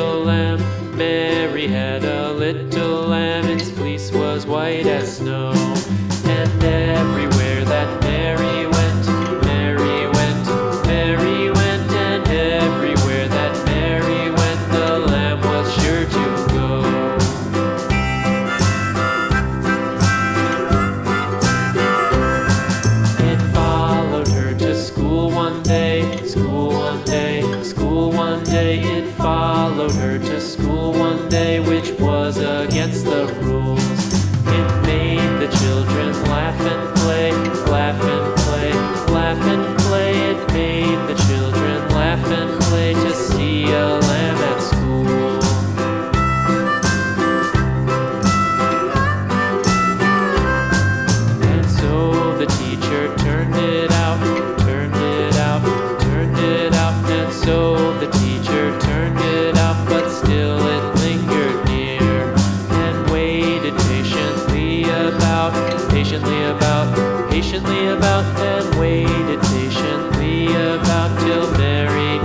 little lamb. Mary had a little lamb, its fleece was white as snow. And everywhere that Mary went, Mary went, Mary went, and everywhere that Mary went, the lamb was sure to go. It followed her to school one day, school one day, school one day. It followed her to school one day, which was against the rules. It made the children laugh and play, laugh and play, laugh and play. It made the children laugh and play to see a lamb at school. And so the teacher turned it out, turned it out, turned it out. And so the teacher turned it out, but still it lingered near and waited patiently about, patiently about, patiently about, and waited patiently about till Mary